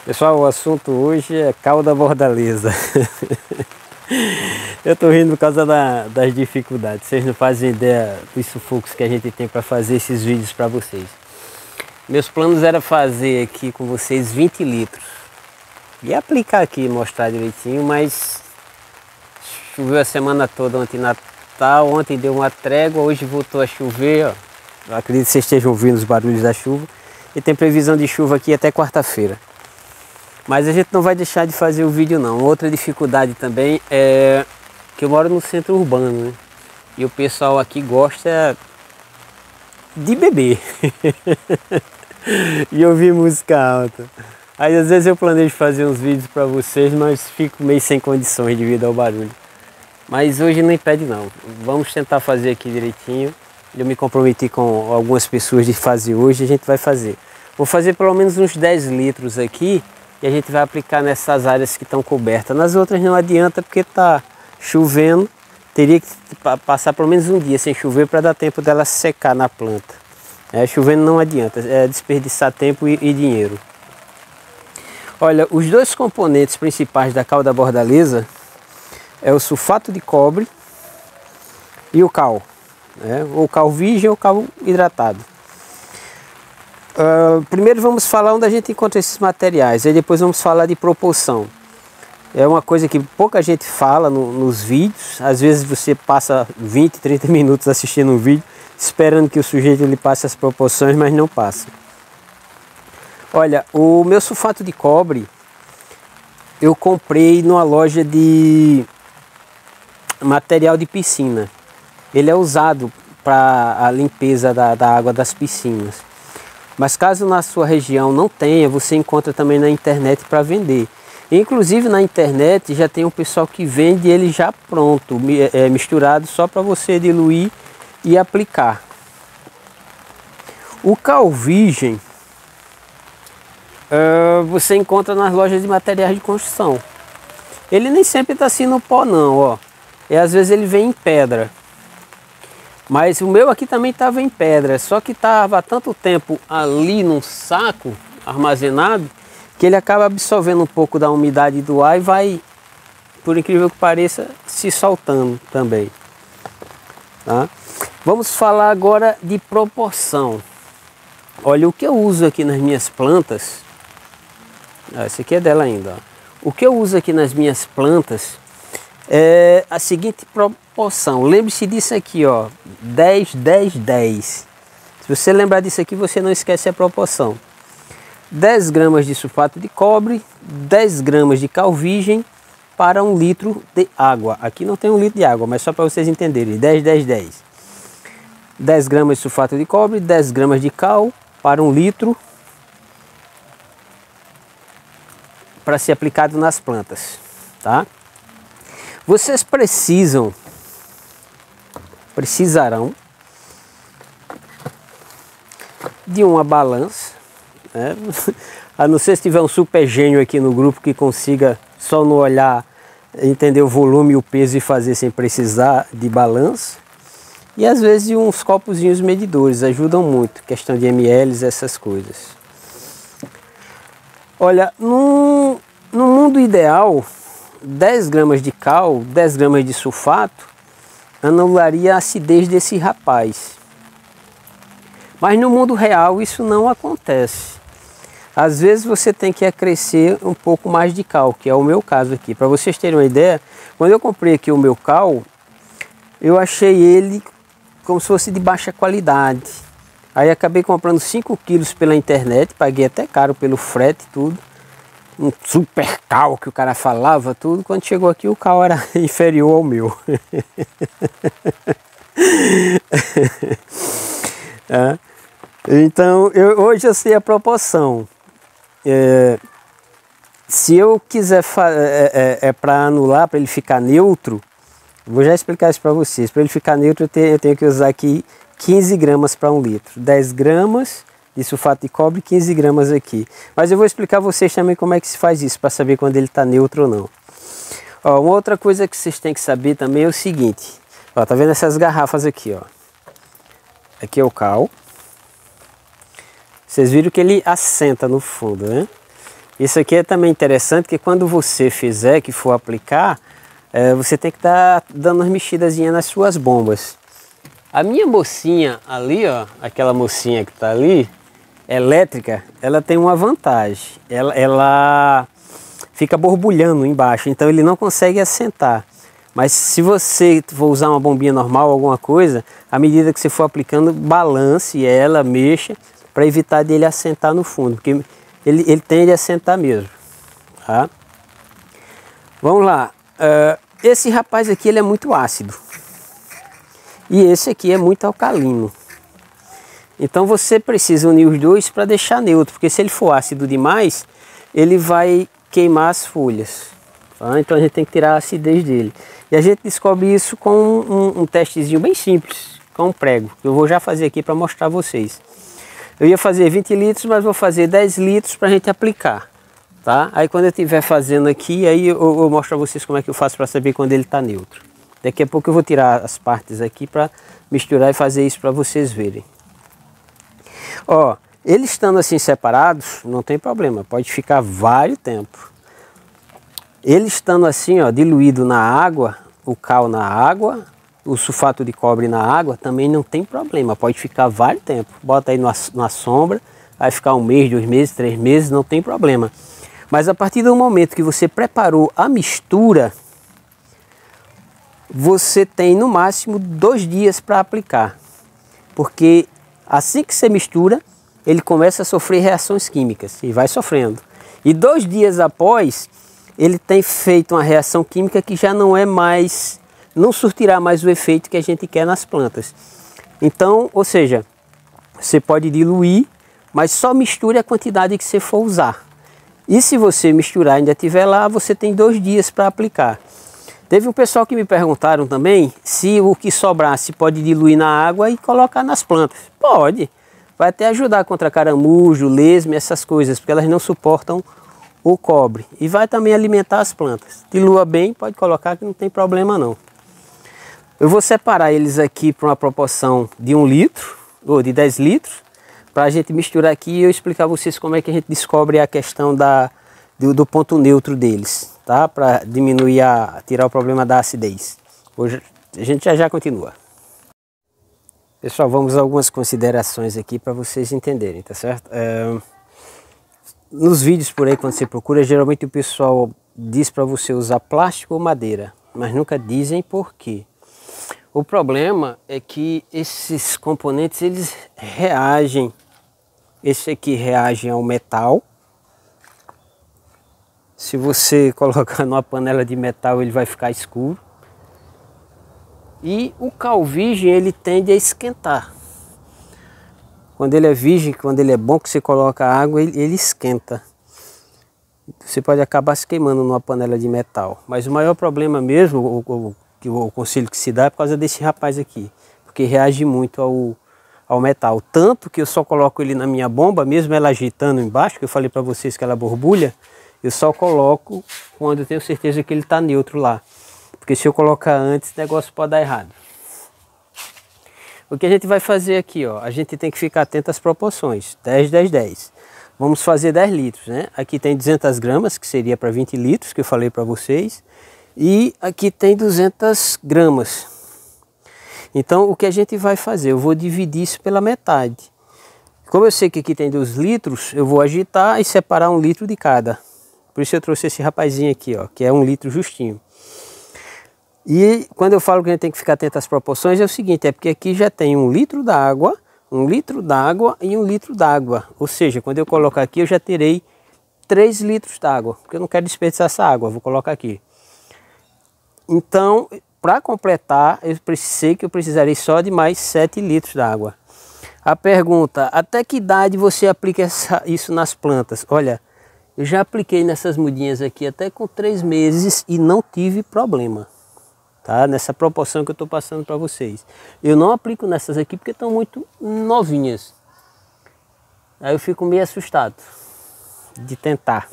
Pessoal, o assunto hoje é cal da bordaleza. Eu tô rindo por causa das dificuldades. Vocês não fazem ideia dos sufocos que a gente tem para fazer esses vídeos para vocês. Meus planos era fazer aqui com vocês 20 litros. E aplicar aqui, mostrar direitinho, mas choveu a semana toda ontem Natal, ontem deu uma trégua, hoje voltou a chover, ó. Eu acredito que vocês estejam ouvindo os barulhos da chuva. E tem previsão de chuva aqui até quarta-feira. Mas a gente não vai deixar de fazer o vídeo não. Outra dificuldade também é que eu moro no centro urbano, né? E o pessoal aqui gosta de beber e ouvir música alta. Aí às vezes eu planejo fazer uns vídeos para vocês, mas fico meio sem condições devido ao barulho. Mas hoje não impede não. Vamos tentar fazer aqui direitinho. Eu me comprometi com algumas pessoas de fazer hoje, a gente vai fazer. Vou fazer pelo menos uns 10 litros aqui e a gente vai aplicar nessas áreas que estão cobertas. Nas outras não adianta porque está chovendo. Teria que passar pelo menos um dia sem chover para dar tempo dela secar na planta. Chovendo não adianta, é desperdiçar tempo e dinheiro. Olha, os dois componentes principais da cal da bordaleza é o sulfato de cobre e o cal. Ou cal virgem ou cal hidratado. Primeiro vamos falar onde a gente encontra esses materiais, aí depois vamos falar de proporção. É uma coisa que pouca gente fala nos vídeos. Às vezes você passa 20, 30 minutos assistindo um vídeo esperando que o sujeito lhe passe as proporções, mas não passa. Olha, o meu sulfato de cobre eu comprei numa loja de material de piscina. Ele é usado para a limpeza da água das piscinas. Mas caso na sua região não tenha, você encontra também na internet para vender. Inclusive na internet já tem um pessoal que vende ele já pronto, misturado só para você diluir e aplicar. O cal virgem você encontra nas lojas de materiais de construção. Ele nem sempre está assim no pó não, ó. Às vezes ele vem em pedra. Mas o meu aqui também estava em pedra, só que estava há tanto tempo ali num saco armazenado que ele acaba absorvendo um pouco da umidade do ar e vai, por incrível que pareça, se soltando também. Tá? Vamos falar agora de proporção. Olha, o que eu uso aqui nas minhas plantas, esse aqui é dela ainda, ó. O que eu uso aqui nas minhas plantas é a seguinte proporção. Lembre-se disso aqui, ó, 10, 10, 10. Se você lembrar disso aqui, você não esquece a proporção. 10 gramas de sulfato de cobre, 10 gramas de cal virgem para 1 litro de água. Aqui não tem 1 litro de água, mas só para vocês entenderem. 10, 10, 10. 10 gramas de sulfato de cobre, 10 gramas de cal para 1 litro para ser aplicado nas plantas, tá? Vocês precisarão de uma balança, né? A não ser se tiver um super gênio aqui no grupo que consiga só no olhar entender o volume e o peso e fazer sem precisar de balança. E às vezes uns copozinhos medidores ajudam muito, questão de ml, essas coisas. Olha, no mundo ideal, 10 gramas de cal, 10 gramas de sulfato anularia a acidez desse rapaz. Mas no mundo real isso não acontece. Às vezes você tem que acrescer um pouco mais de cal, que é o meu caso aqui. Para vocês terem uma ideia, quando eu comprei aqui o meu cal, eu achei ele como se fosse de baixa qualidade. Aí acabei comprando 5 quilos pela internet, paguei até caro pelo frete e tudo. Um super cal que o cara falava tudo, quando chegou aqui o cal era inferior ao meu. Então hoje eu sei a proporção. Se eu quiser para anular, para ele ficar neutro, vou já explicar isso para vocês. Para ele ficar neutro eu tenho que usar aqui 15 gramas para 1 litro, 10 gramas de sulfato de cobre, 15 gramas aqui. Mas eu vou explicar a vocês também como é que se faz isso, para saber quando ele está neutro ou não. Ó, uma outra coisa que vocês têm que saber também é o seguinte. Ó, tá vendo essas garrafas aqui, ó? Aqui é o cal. Vocês viram que ele assenta no fundo, né? Isso aqui é também interessante, que quando você fizer, que for aplicar, você tem que estar dando umas mexidazinhas nas suas bombas. A minha mocinha ali, ó, aquela mocinha que está ali, elétrica, ela tem uma vantagem. Ela fica borbulhando embaixo, então ele não consegue assentar. Mas se você for usar uma bombinha normal, alguma coisa, à medida que você for aplicando, balance ela, mexa, para evitar dele assentar no fundo, porque ele tende a assentar mesmo, tá? Vamos lá. Esse rapaz aqui, ele é muito ácido. E esse aqui é muito alcalino. Então você precisa unir os dois para deixar neutro, porque se ele for ácido demais, ele vai queimar as folhas. Tá? Então a gente tem que tirar a acidez dele. E a gente descobre isso com um testezinho bem simples, com um prego. Eu vou já fazer aqui para mostrar a vocês. Eu ia fazer 20 litros, mas vou fazer 10 litros para a gente aplicar. Tá? Aí quando eu estiver fazendo aqui, aí eu mostro a vocês como é que eu faço para saber quando ele está neutro. Daqui a pouco eu vou tirar as partes aqui para misturar e fazer isso para vocês verem. Ó, eles estando assim separados, não tem problema, pode ficar vários tempos. Ele estando assim, ó, diluído na água, o cal na água, o sulfato de cobre na água, também não tem problema, pode ficar vários tempos. Bota aí na sombra, vai ficar 1 mês, 2 meses, 3 meses, não tem problema. Mas a partir do momento que você preparou a mistura, você tem no máximo 2 dias para aplicar. Porque assim que você mistura, ele começa a sofrer reações químicas e vai sofrendo. E 2 dias após, ele tem feito uma reação química que já não é mais, não surtirá mais o efeito que a gente quer nas plantas. Então, ou seja, você pode diluir, mas só misture a quantidade que você for usar. E se você misturar e ainda tiver lá, você tem 2 dias para aplicar. Teve um pessoal que me perguntaram também se o que sobrar se pode diluir na água e colocar nas plantas. Pode. Vai até ajudar contra caramujo, lesme, essas coisas, porque elas não suportam o cobre. E vai também alimentar as plantas. Dilua bem, pode colocar que não tem problema não. Eu vou separar eles aqui para uma proporção de 1 litro, ou de 10 litros, para a gente misturar aqui e eu explicar a vocês como é que a gente descobre a questão do ponto neutro deles, tá? Para diminuir, tirar o problema da acidez. Hoje a gente já continua. Pessoal, vamos a algumas considerações aqui para vocês entenderem, tá certo? Nos vídeos por aí, quando você procura, geralmente o pessoal diz para você usar plástico ou madeira, mas nunca dizem por quê. O problema é que esses componentes, eles reagem. Esse aqui reage ao metal. Se você colocar numa panela de metal, ele vai ficar escuro. E o cal virgem, ele tende a esquentar. Quando ele é virgem, quando ele é bom, que você coloca água, ele esquenta. Você pode acabar se queimando numa panela de metal. Mas o maior problema mesmo, o conselho que se dá é por causa desse rapaz aqui. Porque reage muito ao metal. Tanto que eu só coloco ele na minha bomba, mesmo ela agitando embaixo, que eu falei para vocês que ela borbulha, eu só coloco quando eu tenho certeza que ele está neutro lá. Porque se eu colocar antes, o negócio pode dar errado. O que a gente vai fazer aqui, ó, a gente tem que ficar atento às proporções. 10, 10, 10. Vamos fazer 10 litros, né? Aqui tem 200 gramas, que seria para 20 litros, que eu falei para vocês. E aqui tem 200 gramas. Então, o que a gente vai fazer? Eu vou dividir isso pela metade. Como eu sei que aqui tem 2 litros, eu vou agitar e separar 1 litro de cada. Por isso eu trouxe esse rapazinho aqui, ó, que é 1 litro justinho. E quando eu falo que a gente tem que ficar atento às proporções, é o seguinte, é porque aqui já tem 1 litro d'água, 1 litro d'água e 1 litro d'água. Ou seja, quando eu colocar aqui, eu já terei 3 litros d'água, porque eu não quero desperdiçar essa água, eu vou colocar aqui. Então, para completar, eu sei que eu precisarei só de mais 7 litros d'água. A pergunta, até que idade você aplica isso nas plantas? Olha, eu já apliquei nessas mudinhas aqui até com 3 meses e não tive problema. Tá? Nessa proporção que eu estou passando para vocês. Eu não aplico nessas aqui porque estão muito novinhas. Aí eu fico meio assustado de tentar.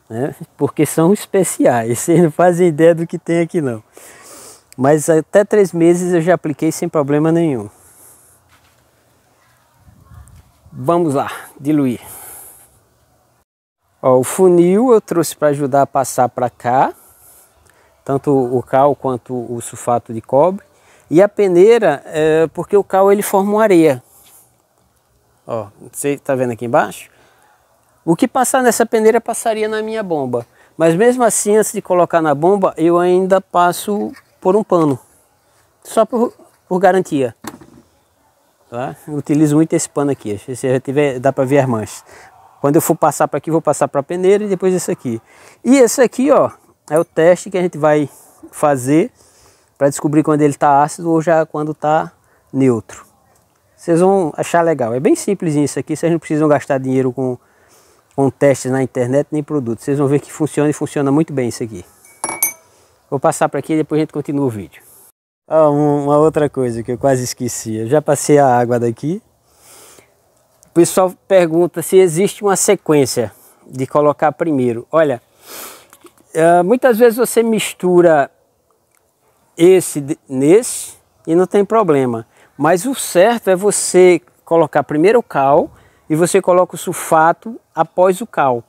Né? Porque são especiais. Vocês não fazem ideia do que tem aqui não. Mas até 3 meses eu já apliquei sem problema nenhum. Vamos lá, diluir. Ó, o funil eu trouxe para ajudar a passar para cá, tanto o cal quanto o sulfato de cobre. E a peneira, porque o cal ele forma uma areia. Ó, você está vendo aqui embaixo? O que passar nessa peneira passaria na minha bomba. Mas mesmo assim, antes de colocar na bomba, eu ainda passo por um pano. Só por garantia. Tá? Eu utilizo muito esse pano aqui. Se você tiver, dá para ver as manchas. Quando eu for passar para aqui, vou passar para a peneira e depois esse aqui. E esse aqui, ó, é o teste que a gente vai fazer para descobrir quando ele está ácido ou já quando está neutro. Vocês vão achar legal. É bem simples isso aqui. Vocês não precisam gastar dinheiro com testes na internet nem produtos. Vocês vão ver que funciona e funciona muito bem isso aqui. Vou passar para aqui e depois a gente continua o vídeo. Uma outra coisa que eu quase esqueci. Eu já passei a água daqui. O pessoal pergunta se existe uma sequência de colocar primeiro. Olha, muitas vezes você mistura esse nesse e não tem problema. Mas o certo é você colocar primeiro o cal e você coloca o sulfato após o cal.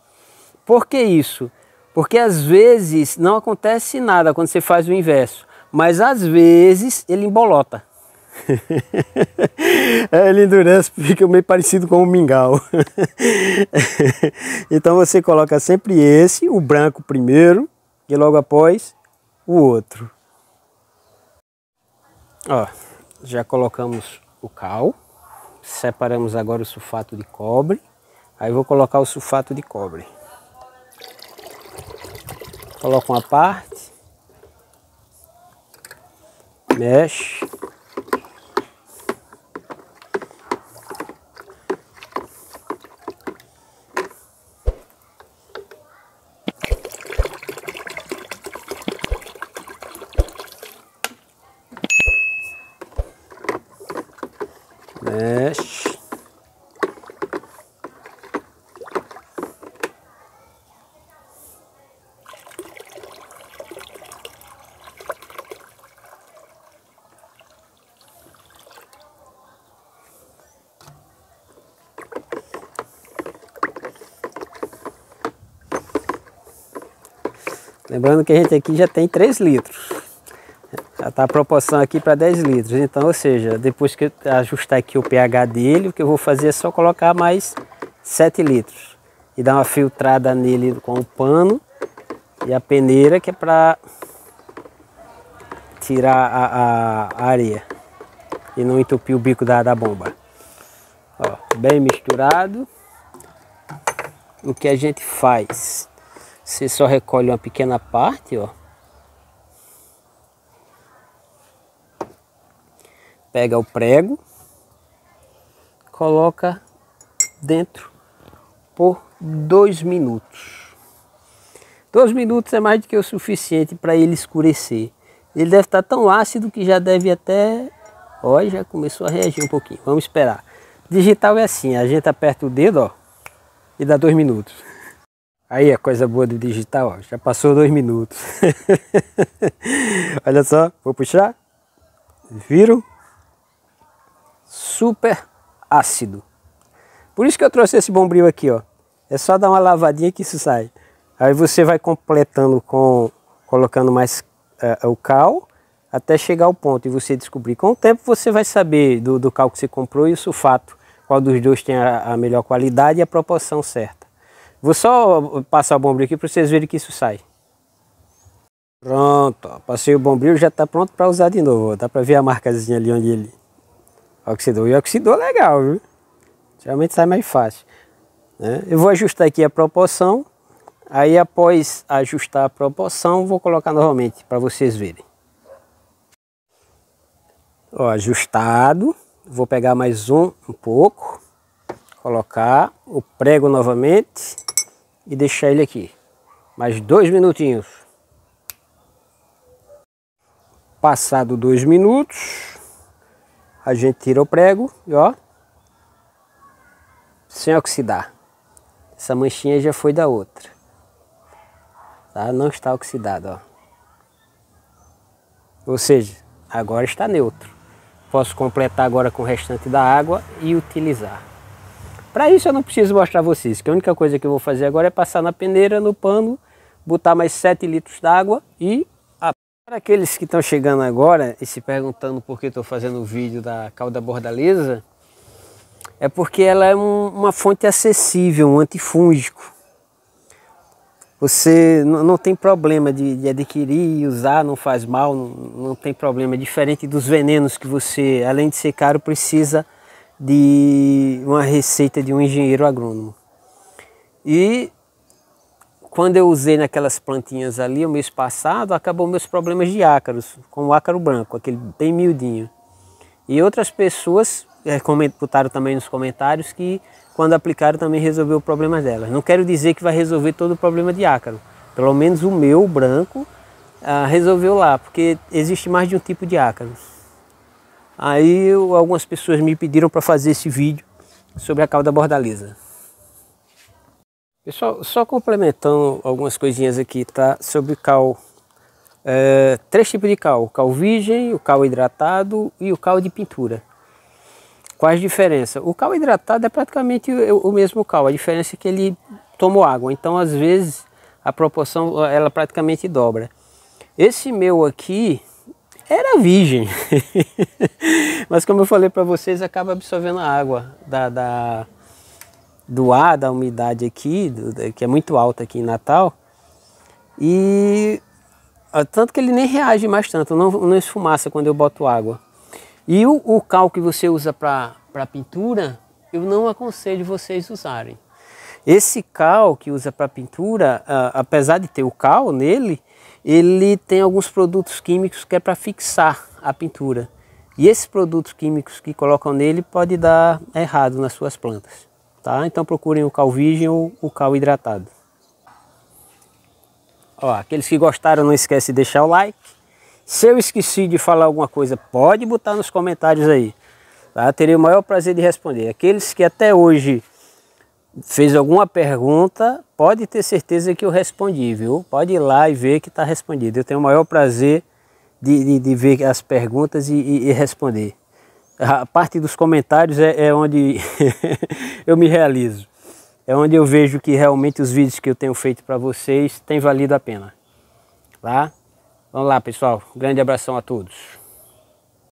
Por que isso? Porque às vezes não acontece nada quando você faz o inverso, mas às vezes ele embolota. Ele endurece, fica meio parecido com um mingau. Então você coloca sempre esse, o branco primeiro e logo após o outro. Ó, já colocamos o cal, separamos agora o sulfato de cobre. Aí vou colocar o sulfato de cobre. Coloco uma parte, mexe. Mexe. Lembrando que a gente aqui já tem 3 litros. Já está a proporção aqui para 10 litros. Então, ou seja, depois que eu ajustar aqui o pH dele, o que eu vou fazer é só colocar mais 7 litros. E dar uma filtrada nele com o pano e a peneira, que é para tirar a areia e não entupir o bico da bomba. Ó, bem misturado. O que a gente faz? Você só recolhe uma pequena parte, ó. Pega o prego, coloca dentro por 2 minutos. 2 minutos é mais do que o suficiente para ele escurecer. Ele deve estar tão ácido que já deve até... Olha, já começou a reagir um pouquinho. Vamos esperar. Digital é assim, a gente aperta o dedo, ó, e dá 2 minutos. Aí a coisa boa do digital, ó, já passou 2 minutos. Olha só, vou puxar. Viram? Super ácido. Por isso que eu trouxe esse bombril aqui, ó. É só dar uma lavadinha que isso sai. Aí você vai completando colocando mais o cal até chegar ao ponto e você descobrir. Com o tempo você vai saber do cal que você comprou e o sulfato, qual dos dois tem a melhor qualidade e a proporção certa. Vou só passar o bombril aqui para vocês verem que isso sai. Pronto, ó, passei o bombril, já está pronto para usar de novo. Ó. Dá para ver a marcazinha ali onde ele oxidou. E oxidou legal, viu? Geralmente sai mais fácil. Né? Eu vou ajustar aqui a proporção. Aí após ajustar a proporção, vou colocar novamente para vocês verem. Ó, ajustado. Vou pegar mais um pouco. Colocar o prego novamente. E deixar ele aqui. Mais 2 minutinhos. Passado 2 minutos. A gente tira o prego e ó. Sem oxidar. Essa manchinha já foi da outra. Tá? Não está oxidado, ó. Ou seja, agora está neutro. Posso completar agora com o restante da água e utilizar. Para isso eu não preciso mostrar vocês, que a única coisa que eu vou fazer agora é passar na peneira, no pano, botar mais 7 litros d'água e... Para aqueles que estão chegando agora e se perguntando por que estou fazendo o vídeo da cauda bordaleza, é porque ela é uma fonte acessível, um antifúngico. Você não tem problema de adquirir e usar, não faz mal, não tem problema. É diferente dos venenos que você, além de ser caro, precisa de uma receita de um engenheiro agrônomo. E quando eu usei naquelas plantinhas ali, o mês passado, acabou meus problemas de ácaros, com o ácaro branco, aquele bem miudinho. E outras pessoas botaram também nos comentários que quando aplicaram também resolveu o problema delas. Não quero dizer que vai resolver todo o problema de ácaro. Pelo menos o meu, o branco, resolveu lá, porque existe mais de um tipo de ácaro. Aí algumas pessoas me pediram para fazer esse vídeo sobre a cauda bordaleza. Pessoal, só complementando algumas coisinhas aqui, tá? Sobre cal. 3 tipos de cal: o cal virgem, o cal hidratado e o cal de pintura. Quais as diferenças? O cal hidratado é praticamente o mesmo cal, a diferença é que ele tomou água, então às vezes a proporção ela praticamente dobra. Esse meu aqui era virgem, mas como eu falei para vocês, acaba absorvendo a água do ar, da umidade aqui, que é muito alta aqui em Natal, e tanto que ele nem reage mais tanto, não esfumaça quando eu boto água. E o cal que você usa para pintura, eu não aconselho vocês usarem. Esse cal que usa para pintura, apesar de ter o cal nele, ele tem alguns produtos químicos que é para fixar a pintura. E esses produtos químicos que colocam nele pode dar errado nas suas plantas. Tá? Então procurem o cal virgem ou o cal hidratado. Ó, aqueles que gostaram, não esquece de deixar o like. Se eu esqueci de falar alguma coisa, pode botar nos comentários aí. Tá? Terei o maior prazer de responder. Aqueles que até hoje fez alguma pergunta, pode ter certeza que eu respondi, viu? Pode ir lá e ver que está respondido. Eu tenho o maior prazer de ver as perguntas e responder. A parte dos comentários é onde eu me realizo. É onde eu vejo que realmente os vídeos que eu tenho feito para vocês têm valido a pena. Tá? Vamos lá, pessoal. Um grande abração a todos.